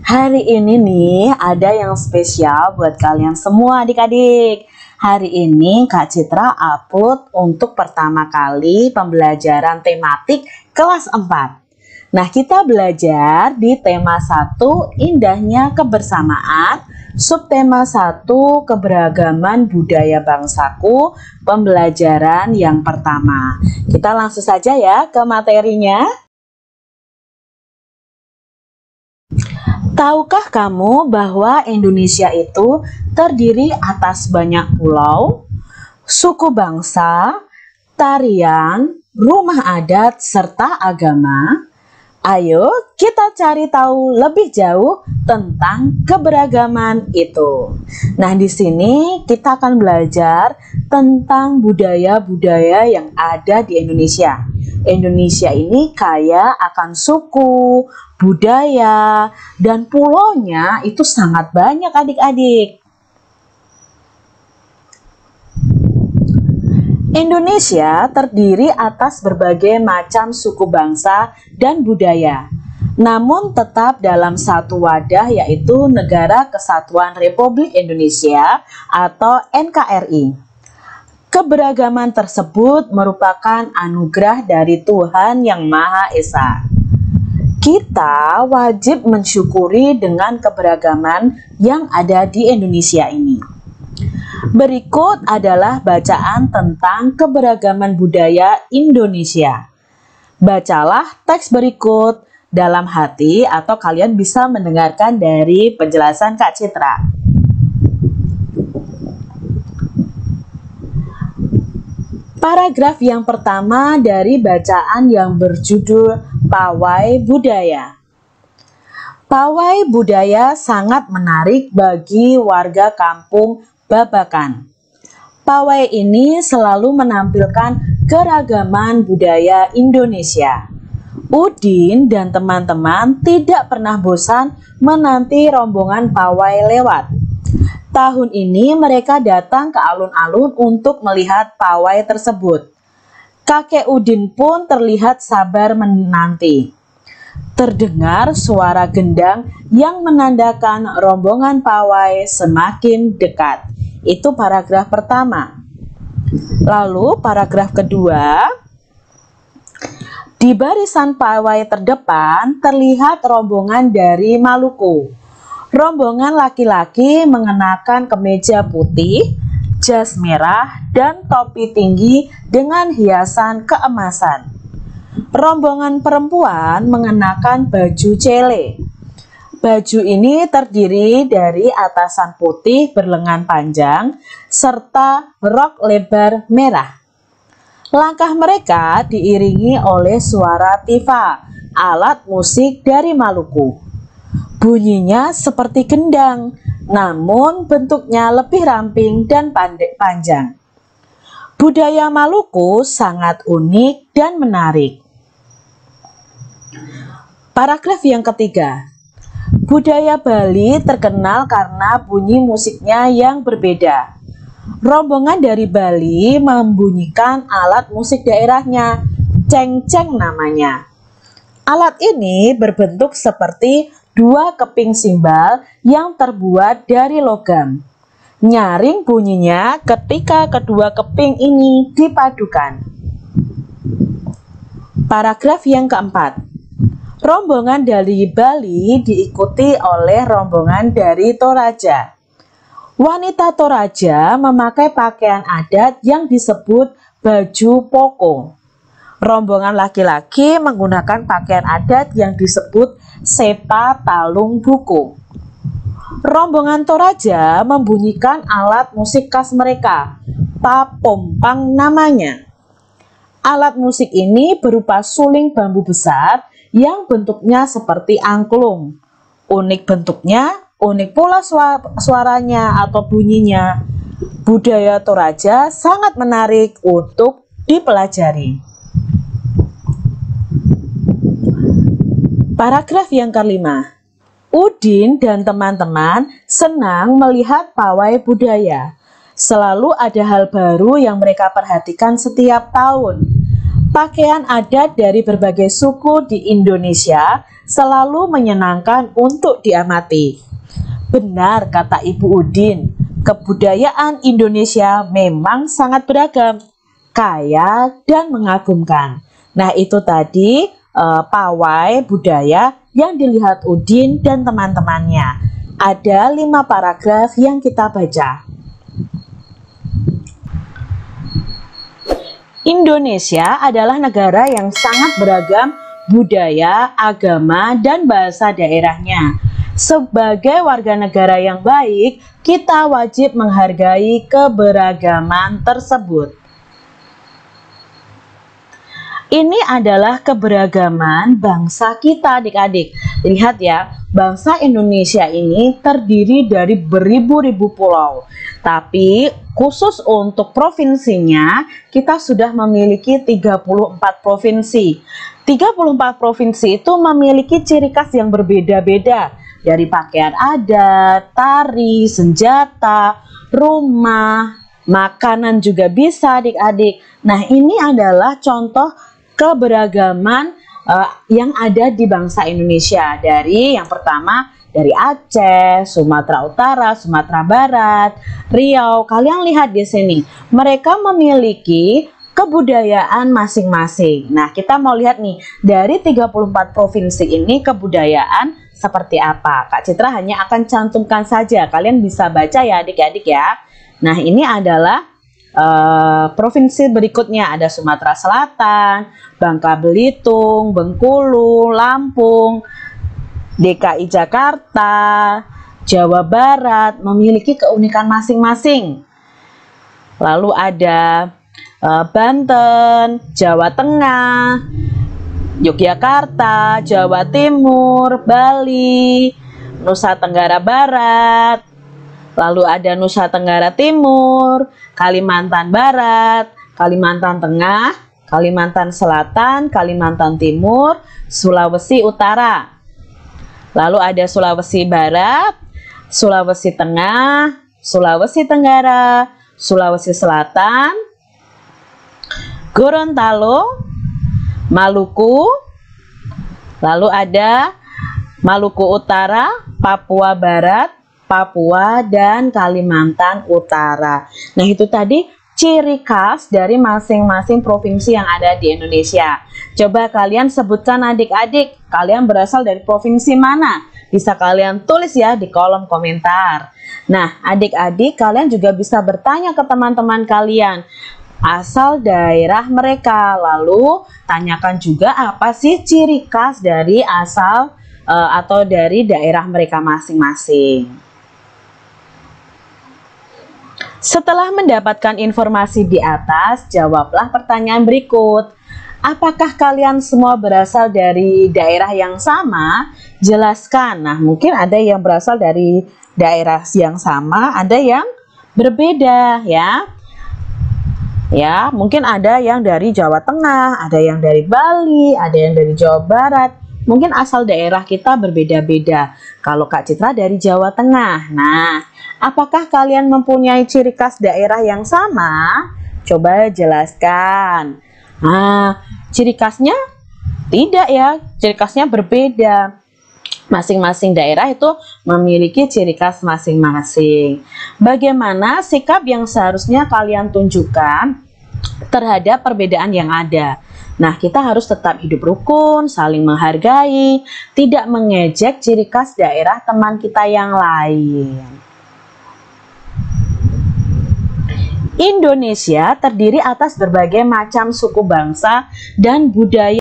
Hari ini nih ada yang spesial buat kalian semua adik-adik. Hari ini Kak Citra upload untuk pertama kali pembelajaran tematik kelas 4. Nah, kita belajar di tema 1 indahnya kebersamaan, subtema 1 keberagaman budaya bangsaku, pembelajaran yang pertama. Kita langsung saja ya ke materinya. Tahukah kamu bahwa Indonesia itu terdiri atas banyak pulau, suku bangsa, tarian, rumah adat, serta agama? Ayo kita cari tahu lebih jauh tentang keberagaman itu. Nah, di sini kita akan belajar tentang budaya-budaya yang ada di Indonesia. Indonesia ini kaya akan suku, budaya, dan pulaunya itu sangat banyak adik-adik. Indonesia terdiri atas berbagai macam suku bangsa dan budaya, namun tetap dalam satu wadah, yaitu Negara Kesatuan Republik Indonesia atau NKRI. Keberagaman tersebut merupakan anugerah dari Tuhan Yang Maha Esa. Kita wajib mensyukuri dengan keberagaman yang ada di Indonesia ini. Berikut adalah bacaan tentang keberagaman budaya Indonesia. Bacalah teks berikut dalam hati atau kalian bisa mendengarkan dari penjelasan Kak Citra. Paragraf yang pertama dari bacaan yang berjudul Pawai Budaya. Pawai budaya sangat menarik bagi warga kampung Babakan. Pawai ini selalu menampilkan keragaman budaya Indonesia. Udin dan teman-teman tidak pernah bosan menanti rombongan pawai lewat. Tahun ini mereka datang ke alun-alun untuk melihat pawai tersebut. Kakek Udin pun terlihat sabar menanti. Terdengar suara gendang yang menandakan rombongan pawai semakin dekat. Itu paragraf pertama. Lalu paragraf kedua. Di barisan pawai terdepan terlihat rombongan dari Maluku. Rombongan laki-laki mengenakan kemeja putih, jas merah, dan topi tinggi dengan hiasan keemasan. Rombongan perempuan mengenakan baju cele. Baju ini terdiri dari atasan putih berlengan panjang serta rok lebar merah. Langkah mereka diiringi oleh suara tifa, alat musik dari Maluku. Bunyinya seperti gendang, namun bentuknya lebih ramping dan panjang. Budaya Maluku sangat unik dan menarik. Paragraf yang ketiga. Budaya Bali terkenal karena bunyi musiknya yang berbeda. Rombongan dari Bali membunyikan alat musik daerahnya, cengceng namanya. Alat ini berbentuk seperti dua keping simbal yang terbuat dari logam. Nyaring bunyinya ketika kedua keping ini dipadukan. Paragraf yang keempat. Rombongan dari Bali diikuti oleh rombongan dari Toraja. Wanita Toraja memakai pakaian adat yang disebut baju poko. Rombongan laki-laki menggunakan pakaian adat yang disebut sepa talung buku. Rombongan Toraja membunyikan alat musik khas mereka, papompang namanya. Alat musik ini berupa suling bambu besar yang bentuknya seperti angklung. Unik bentuknya, unik pula suaranya atau bunyinya. Budaya Toraja sangat menarik untuk dipelajari. Paragraf yang kelima. Udin dan teman-teman senang melihat pawai budaya. Selalu ada hal baru yang mereka perhatikan setiap tahun. Pakaian adat dari berbagai suku di Indonesia selalu menyenangkan untuk diamati. Benar kata Ibu Udin, kebudayaan Indonesia memang sangat beragam, kaya dan mengagumkan. Nah, itu tadi pawai budaya yang dilihat Udin dan teman-temannya. Ada 5 paragraf yang kita baca. Indonesia adalah negara yang sangat beragam budaya, agama, dan bahasa daerahnya. Sebagai warga negara yang baik, kita wajib menghargai keberagaman tersebut. Ini adalah keberagaman bangsa kita, adik-adik. Lihat ya, bangsa Indonesia ini terdiri dari beribu-ribu pulau. Tapi khusus untuk provinsinya, kita sudah memiliki 34 provinsi. 34 provinsi itu memiliki ciri khas yang berbeda-beda. Dari pakaian adat, tari, senjata, rumah, makanan juga bisa, adik-adik. Nah, ini adalah contoh keberagaman yang ada di bangsa Indonesia. Dari yang pertama dari Aceh, Sumatera Utara, Sumatera Barat, Riau. Kalian lihat di sini, mereka memiliki kebudayaan masing-masing. Nah, kita mau lihat nih, dari 34 provinsi ini kebudayaan seperti apa. Kak Citra hanya akan cantumkan saja, kalian bisa baca ya adik-adik ya. Nah, ini adalah provinsi berikutnya, ada Sumatera Selatan, Bangka Belitung, Bengkulu, Lampung, DKI Jakarta, Jawa Barat, memiliki keunikan masing-masing. Lalu ada Banten, Jawa Tengah, Yogyakarta, Jawa Timur, Bali, Nusa Tenggara Barat. Lalu ada Nusa Tenggara Timur, Kalimantan Barat, Kalimantan Tengah, Kalimantan Selatan, Kalimantan Timur, Sulawesi Utara. Lalu ada Sulawesi Barat, Sulawesi Tengah, Sulawesi Tenggara, Sulawesi Selatan, Gorontalo, Maluku. Lalu ada Maluku Utara, Papua Barat, Papua, dan Kalimantan Utara. Nah, itu tadi ciri khas dari masing-masing provinsi yang ada di Indonesia. Coba kalian sebutkan adik-adik, kalian berasal dari provinsi mana? Bisa kalian tulis ya di kolom komentar. Nah, adik-adik kalian juga bisa bertanya ke teman-teman kalian asal daerah mereka. Lalu tanyakan juga apa sih ciri khas dari asal atau dari daerah mereka masing-masing. Setelah mendapatkan informasi di atas, jawablah pertanyaan berikut. Apakah kalian semua berasal dari daerah yang sama? Jelaskan. Nah, mungkin ada yang berasal dari daerah yang sama, ada yang berbeda ya. Ya, mungkin ada yang dari Jawa Tengah, ada yang dari Bali, ada yang dari Jawa Barat. Mungkin asal daerah kita berbeda-beda. Kalau Kak Citra dari Jawa Tengah. Nah, apakah kalian mempunyai ciri khas daerah yang sama? Coba jelaskan. Nah, ciri khasnya tidak ya, ciri khasnya berbeda. Masing-masing daerah itu memiliki ciri khas masing-masing. Bagaimana sikap yang seharusnya kalian tunjukkan terhadap perbedaan yang ada? Nah, kita harus tetap hidup rukun, saling menghargai, tidak mengejek ciri khas daerah teman kita yang lain. Indonesia terdiri atas berbagai macam suku bangsa dan budaya.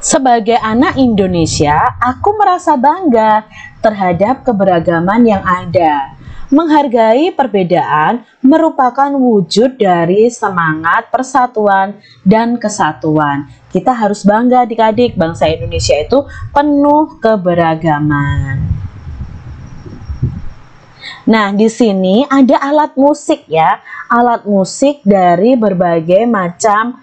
Sebagai anak Indonesia, aku merasa bangga terhadap keberagaman yang ada. Menghargai perbedaan merupakan wujud dari semangat persatuan dan kesatuan. Kita harus bangga adik-adik, bangsa Indonesia itu penuh keberagaman. Nah, di sini ada alat musik ya, alat musik dari berbagai macam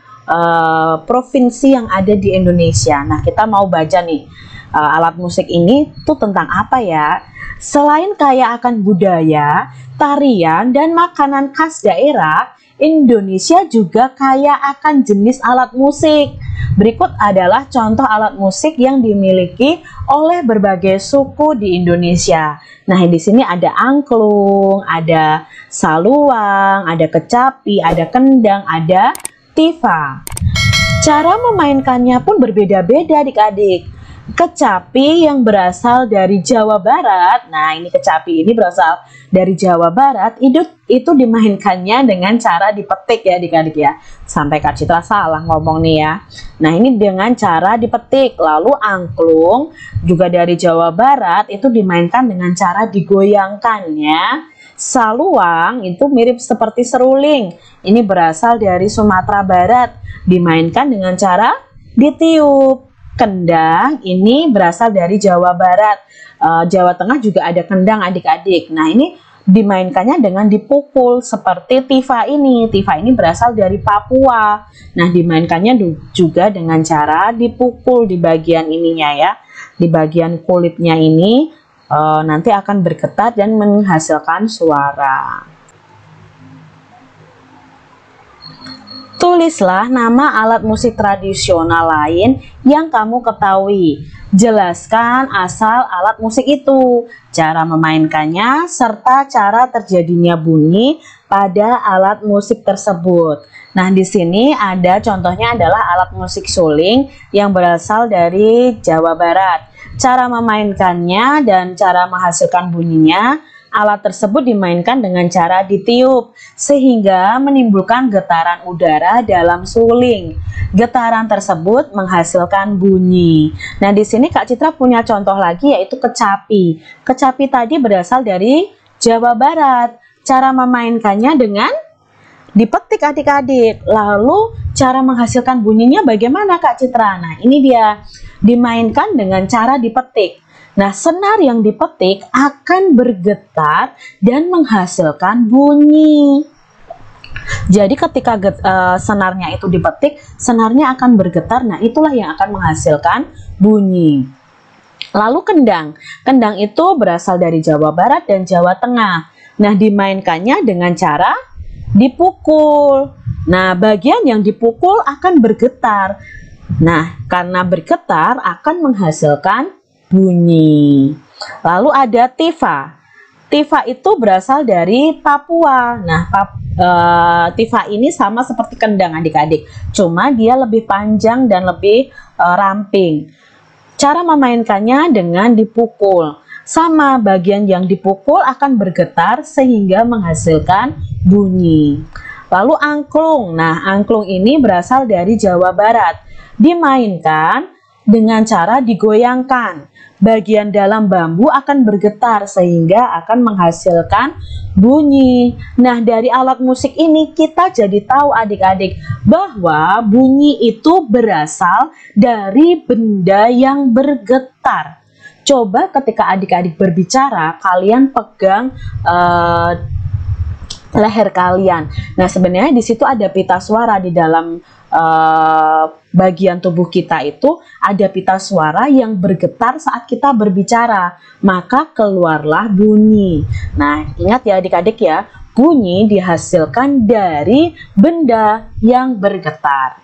provinsi yang ada di Indonesia. Nah, kita mau baca nih, alat musik ini tuh tentang apa ya? Selain kaya akan budaya, tarian dan makanan khas daerah, Indonesia juga kaya akan jenis alat musik. Berikut adalah contoh alat musik yang dimiliki oleh berbagai suku di Indonesia. Nah, di sini ada angklung, ada saluang, ada kecapi, ada kendang, ada tifa. Cara memainkannya pun berbeda-beda adik-adik. Kecapi yang berasal dari Jawa Barat, nah ini kecapi ini berasal dari Jawa Barat, itu dimainkannya dengan cara dipetik ya adik-adik ya. Sampai Kak Citra salah ngomong nih ya. Nah ini dengan cara dipetik. Lalu angklung juga dari Jawa Barat itu dimainkan dengan cara digoyangkan ya. Saluang itu mirip seperti seruling, ini berasal dari Sumatera Barat, dimainkan dengan cara ditiup. Kendang ini berasal dari Jawa Barat, Jawa Tengah juga ada kendang adik-adik. Nah ini dimainkannya dengan dipukul seperti tifa ini. Tifa ini berasal dari Papua. Nah dimainkannya juga dengan cara dipukul di bagian ininya ya, di bagian kulitnya ini nanti akan bergetar dan menghasilkan suara. Tulislah nama alat musik tradisional lain yang kamu ketahui. Jelaskan asal alat musik itu, cara memainkannya, serta cara terjadinya bunyi pada alat musik tersebut. Nah, di sini ada contohnya adalah alat musik suling yang berasal dari Jawa Barat. Cara memainkannya dan cara menghasilkan bunyinya. Alat tersebut dimainkan dengan cara ditiup sehingga menimbulkan getaran udara dalam suling. Getaran tersebut menghasilkan bunyi. Nah, di sini Kak Citra punya contoh lagi yaitu kecapi. Kecapi tadi berasal dari Jawa Barat. Cara memainkannya dengan dipetik adik-adik. Lalu cara menghasilkan bunyinya bagaimana Kak Citra? Nah, ini dia. Dimainkan dengan cara dipetik. Nah, senar yang dipetik akan bergetar dan menghasilkan bunyi. Jadi ketika senarnya itu dipetik, senarnya akan bergetar. Nah, itulah yang akan menghasilkan bunyi. Lalu kendang. Kendang itu berasal dari Jawa Barat dan Jawa Tengah. Nah, dimainkannya dengan cara dipukul. Nah, bagian yang dipukul akan bergetar. Nah, karena bergetar akan menghasilkan bunyi. Lalu ada tifa. Tifa itu berasal dari Papua. Nah, tifa ini sama seperti kendang adik-adik, cuma dia lebih panjang dan lebih ramping. Cara memainkannya dengan dipukul. Sama, bagian yang dipukul akan bergetar sehingga menghasilkan bunyi. Lalu angklung. Nah, angklung ini berasal dari Jawa Barat. Dimainkan dengan cara digoyangkan. Bagian dalam bambu akan bergetar sehingga akan menghasilkan bunyi. Nah, dari alat musik ini kita jadi tahu adik-adik bahwa bunyi itu berasal dari benda yang bergetar. Coba ketika adik-adik berbicara, kalian pegang leher kalian. Nah, sebenarnya di situ ada pita suara di dalam bagian tubuh kita itu ada pita suara yang bergetar saat kita berbicara, maka keluarlah bunyi. Nah, ingat ya adik-adik ya, bunyi dihasilkan dari benda yang bergetar.